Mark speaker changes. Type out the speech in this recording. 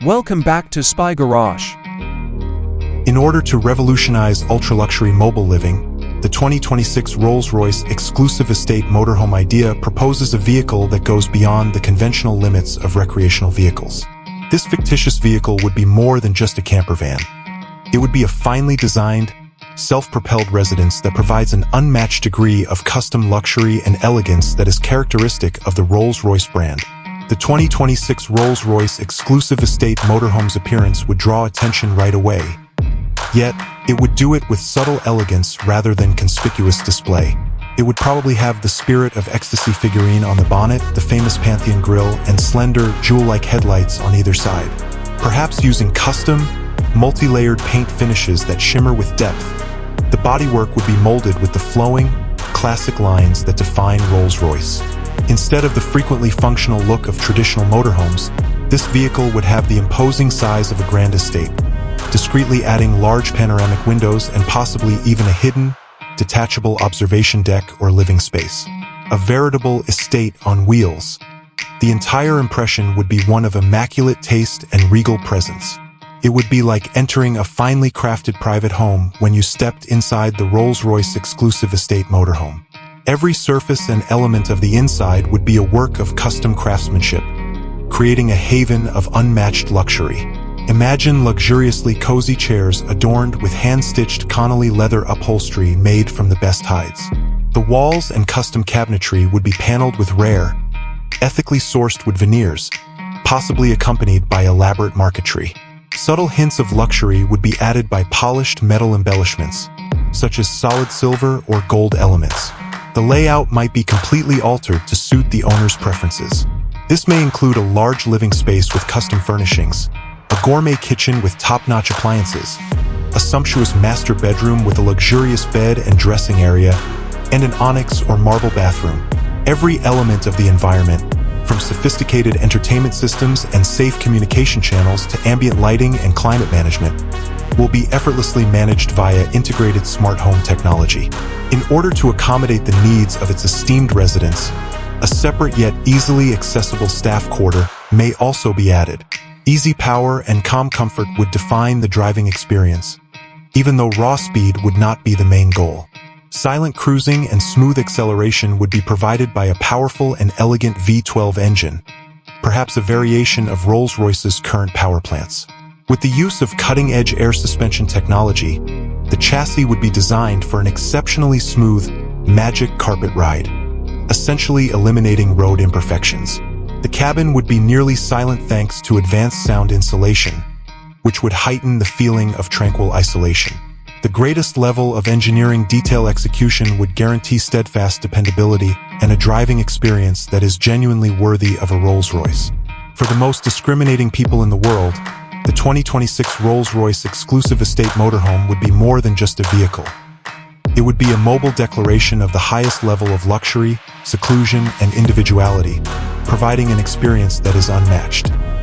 Speaker 1: Welcome back to Spy Garage.
Speaker 2: In order to revolutionize ultra-luxury mobile living, the 2026 Rolls-Royce Exclusive Estate Motorhome idea proposes a vehicle that goes beyond the conventional limits of recreational vehicles. This fictitious vehicle would be more than just a campervan. It would be a finely designed, self-propelled residence that provides an unmatched degree of custom luxury and elegance that is characteristic of the Rolls-Royce brand. The 2026 Rolls-Royce Exclusive Estate Motorhome's appearance would draw attention right away. Yet, it would do it with subtle elegance rather than conspicuous display. It would probably have the Spirit of Ecstasy figurine on the bonnet, the famous Pantheon grille, and slender, jewel-like headlights on either side. Perhaps using custom, multi-layered paint finishes that shimmer with depth. The bodywork would be molded with the flowing, classic lines that define Rolls-Royce. Instead of the frequently functional look of traditional motorhomes, this vehicle would have the imposing size of a grand estate, discreetly adding large panoramic windows and possibly even a hidden, detachable observation deck or living space. A veritable estate on wheels. The entire impression would be one of immaculate taste and regal presence. It would be like entering a finely crafted private home when you stepped inside the Rolls-Royce Exclusive Estate Motorhome. Every surface and element of the inside would be a work of custom craftsmanship, creating a haven of unmatched luxury. Imagine luxuriously cozy chairs adorned with hand-stitched Connolly leather upholstery made from the best hides. The walls and custom cabinetry would be paneled with rare, ethically sourced wood veneers, possibly accompanied by elaborate marquetry. Subtle hints of luxury would be added by polished metal embellishments, such as solid silver or gold elements. The layout might be completely altered to suit the owner's preferences. This may include a large living space with custom furnishings, a gourmet kitchen with top-notch appliances, a sumptuous master bedroom with a luxurious bed and dressing area, and an onyx or marble bathroom. Every element of the environment, from sophisticated entertainment systems and safe communication channels to ambient lighting and climate management, will be effortlessly managed via integrated smart home technology. In order to accommodate the needs of its esteemed residents, a separate yet easily accessible staff quarter may also be added. Easy power and calm comfort would define the driving experience, even though raw speed would not be the main goal. Silent cruising and smooth acceleration would be provided by a powerful and elegant V12 engine, perhaps a variation of Rolls-Royce's current power plants. With the use of cutting-edge air suspension technology, the chassis would be designed for an exceptionally smooth, magic carpet ride, essentially eliminating road imperfections. The cabin would be nearly silent thanks to advanced sound insulation, which would heighten the feeling of tranquil isolation. The greatest level of engineering detail execution would guarantee steadfast dependability and a driving experience that is genuinely worthy of a Rolls-Royce. For the most discriminating people in the world, the 2026 Rolls-Royce Exclusive Estate Motorhome would be more than just a vehicle. It would be a mobile declaration of the highest level of luxury, seclusion, and individuality, providing an experience that is unmatched.